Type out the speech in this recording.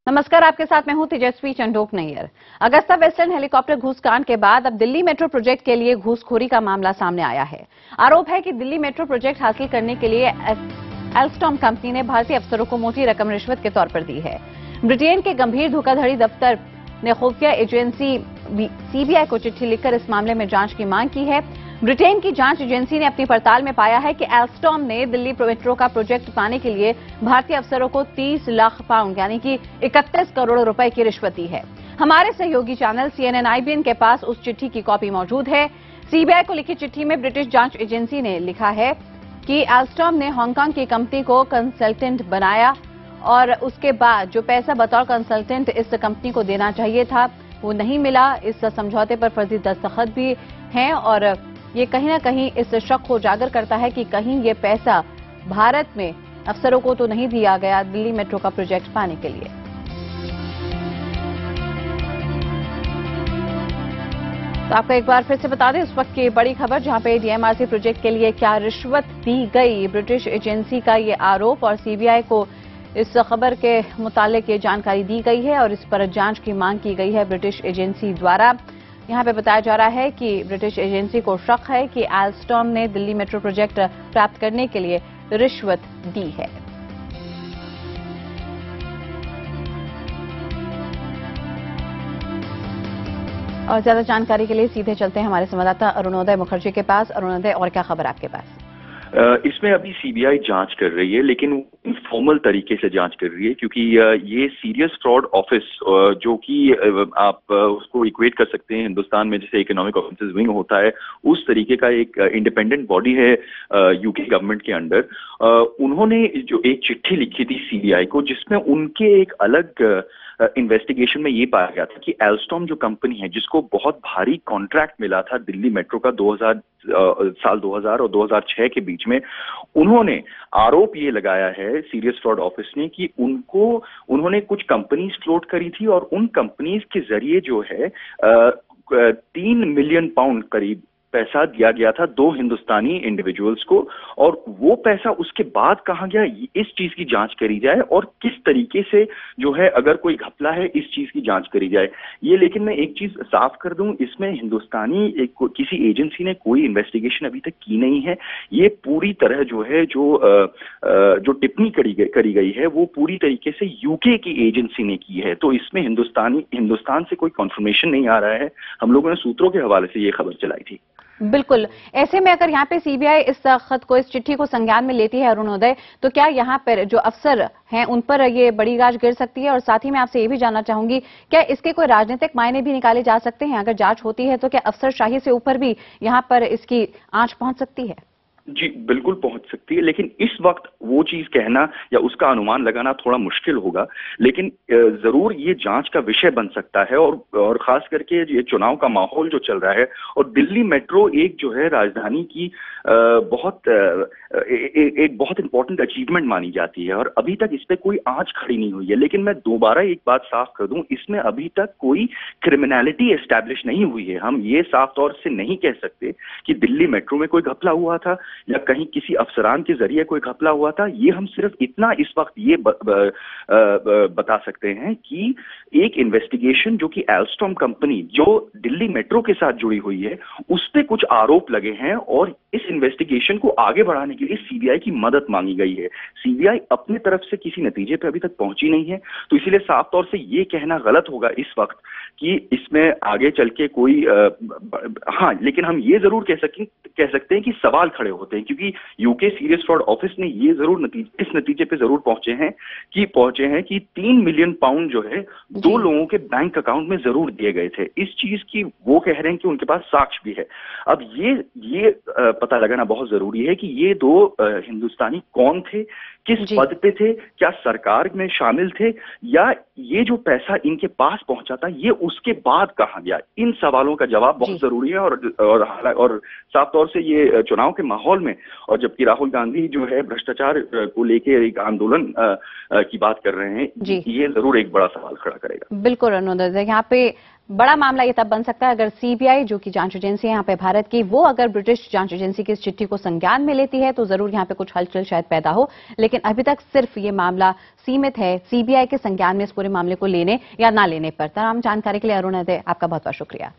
नमस्कार, आपके साथ मैं हूं Tejasvi Chandok Nayyar. Agusta Westland helicopter घूसकांड के बाद अब दिल्ली मेट्रो प्रोजेक्ट के लिए घूसखोरी का मामला सामने आया है। आरोप है कि दिल्ली मेट्रो प्रोजेक्ट हासिल करने के लिए एल्स्टॉम कंपनी ने भारतीय अफसरों को मोटी रकम रिश्वत के तौर पर दी है। ब्रिटेन के गंभीर धोखाधड़ी दफ्तर ने खुफिया एजेंसी सीबीआई को चिट्ठी लिखकर इस मामले में जांच की मांग की है। ब्रिटेन की जांच एजेंसी ने अपनी पड़ताल में पाया है कि एल्स्टॉम ने दिल्ली मेट्रो का प्रोजेक्ट पाने के लिए भारतीय अफसरों को 30 लाख पाउंड यानी कि 31 करोड़ रुपए की रिश्वत दी है। हमारे सहयोगी चैनल CNN IBN के पास उस चिट्ठी की कॉपी मौजूद है। सीबीआई को लिखी चिट्ठी में ब्रिटिश जांच एजेंसी ने लिखा है कि एल्स्टॉम ने हांगकांग की कंपनी को कंसल्टेंट बनाया और उसके बाद जो पैसा बतौर कंसल्टेंट इस कंपनी को देना चाहिए था वो नहीं मिला। इस समझौते पर फर्जी दस्तखत भी हैं और ये कहीं ना कहीं इस शक को उजागर करता है कि कहीं ये पैसा भारत में अफसरों को तो नहीं दिया गया दिल्ली मेट्रो का प्रोजेक्ट पाने के लिए। तो आपको एक बार फिर से बता दें उस वक्त की बड़ी खबर जहां पे DMRC प्रोजेक्ट के लिए क्या रिश्वत दी गई, ब्रिटिश एजेंसी का ये आरोप और सीबीआई को इस खबर के मुतालिक ये जानकारी दी गई है और इस पर जांच की मांग की गई है ब्रिटिश एजेंसी द्वारा। यहां पे बताया जा रहा है कि ब्रिटिश एजेंसी को शक है कि एल्स्टॉम ने दिल्ली मेट्रो प्रोजेक्ट प्राप्त करने के लिए रिश्वत दी है। और ज्यादा जानकारी के लिए सीधे चलते हैं हमारे संवाददाता अरुणोदय मुखर्जी के पास। अरुणोदय, और क्या खबर आपके पास? इसमें अभी सीबीआई जांच कर रही है, लेकिन फॉर्मल तरीके से जांच कर रही है क्योंकि ये सीरियस फ्रॉड ऑफिस जो कि आप उसको इक्वेट कर सकते हैं हिंदुस्तान में जैसे इकोनॉमिक ऑफेंसेस विंग होता है, उस तरीके का एक इंडिपेंडेंट बॉडी है यूके गवर्नमेंट के अंडर। उन्होंने जो एक चिट्ठी लिखी थी सीबीआई को जिसमें उनके एक अलग इन्वेस्टिगेशन में ये पाया गया था कि एल्स्टॉम जो कंपनी है जिसको बहुत भारी कॉन्ट्रैक्ट मिला था दिल्ली मेट्रो का साल 2000 और 2006 के बीच में, उन्होंने आरोप ये लगाया है सीरियस फ्रॉड ऑफिस ने कि उन्होंने कुछ कंपनीज फ्लोट करी थी और उन कंपनीज के जरिए जो है 3 मिलियन पाउंड करीब पैसा दिया गया था 2 हिंदुस्तानी इंडिविजुअल्स को, और वो पैसा उसके बाद कहाँ गया इस चीज की जांच करी जाए और किस तरीके से जो है अगर कोई घपला है इस चीज की जांच करी जाए ये। लेकिन मैं एक चीज साफ कर दूं, इसमें हिंदुस्तानी किसी एजेंसी ने कोई इन्वेस्टिगेशन अभी तक की नहीं है। ये पूरी तरह जो है जो टिप्पणी करी गई है वो पूरी तरीके से यूके की एजेंसी ने की है, तो इसमें हिंदुस्तान से कोई कॉन्फर्मेशन नहीं आ रहा है। हम लोगों ने सूत्रों के हवाले से ये खबर चलाई थी। बिल्कुल, ऐसे में अगर यहाँ पे सीबीआई इस खत को, इस चिट्ठी को संज्ञान में लेती है अरुणोदय, तो क्या यहाँ पर जो अफसर हैं उन पर ये बड़ी गाज गिर सकती है? और साथ ही मैं आपसे ये भी जानना चाहूंगी, क्या इसके कोई राजनीतिक मायने भी निकाले जा सकते हैं? अगर जांच होती है तो क्या अफसरशाही से ऊपर भी यहाँ पर इसकी आंच पहुंच सकती है? जी बिल्कुल पहुंच सकती है, लेकिन इस वक्त वो चीज कहना या उसका अनुमान लगाना थोड़ा मुश्किल होगा, लेकिन जरूर ये जांच का विषय बन सकता है। और खास करके ये चुनाव का माहौल जो चल रहा है और दिल्ली मेट्रो एक जो है राजधानी की एक बहुत इंपॉर्टेंट अचीवमेंट मानी जाती है और अभी तक इस पे कोई आंच खड़ी नहीं हुई है। लेकिन मैं दोबारा एक बात साफ कर दूं, इसमें अभी तक कोई क्रिमिनलिटी एस्टैब्लिश नहीं हुई है। हम ये साफ तौर से नहीं कह सकते कि दिल्ली मेट्रो में कोई घपला हुआ था या कहीं किसी अफसरान के जरिए कोई घपला हुआ था। ये हम सिर्फ इतना इस वक्त ये बता सकते हैं कि एक इन्वेस्टिगेशन जो कि एल्स्टॉम कंपनी जो दिल्ली मेट्रो के साथ जुड़ी हुई है उस पे कुछ आरोप लगे हैं और इस इन्वेस्टिगेशन को आगे बढ़ाने के लिए सीबीआई की मदद मांगी गई है। सीबीआई अपनी तरफ से किसी नतीजे पे अभी तक पहुंची नहीं है, तो इसीलिए साफ तौर से ये कहना गलत होगा इस वक्त कि इसमें आगे चल के कोई हाँ, लेकिन हम ये जरूर कह सकते हैं कि सवाल खड़े होते हैं क्योंकि यूके सीरियस फ्रॉड ऑफिस ने ये जरूर इस नतीजे पे जरूर पहुंचे हैं कि 3 मिलियन पाउंड जो है 2 लोगों के बैंक अकाउंट में जरूर दिए गए थे। इस चीज की वो कह रहे हैं कि उनके पास साक्ष्य भी है। अब ये पता लगाना बहुत जरूरी है कि ये 2 हिंदुस्तानी कौन थे, किस पद पे थे, क्या सरकार में शामिल थे, या ये जो पैसा इनके पास पहुंचा था ये उसके बाद कहां गया। इन सवालों का जवाब बहुत जरूरी है और साफ तौर से ये चुनाव के माहौल में, और जबकि राहुल गांधी जो है भ्रष्टाचार को लेकर एक आंदोलन की बात कर रहे हैं, ये जरूर एक बड़ा सवाल खड़ा करेगा। बिल्कुल अरुणोदय, यहाँ पे बड़ा मामला ये तब बन सकता है अगर सीबीआई, जो कि जांच एजेंसी है यहाँ पे भारत की, वो अगर ब्रिटिश जांच एजेंसी की इस चिट्ठी को संज्ञान में लेती है तो जरूर यहाँ पे कुछ हलचल शायद पैदा हो। लेकिन अभी तक सिर्फ ये मामला सीमित है सीबीआई के संज्ञान में इस पूरे मामले को लेने या ना लेने पर। तमाम जानकारी के लिए अरुण अदय, आपका बहुत बहुत शुक्रिया।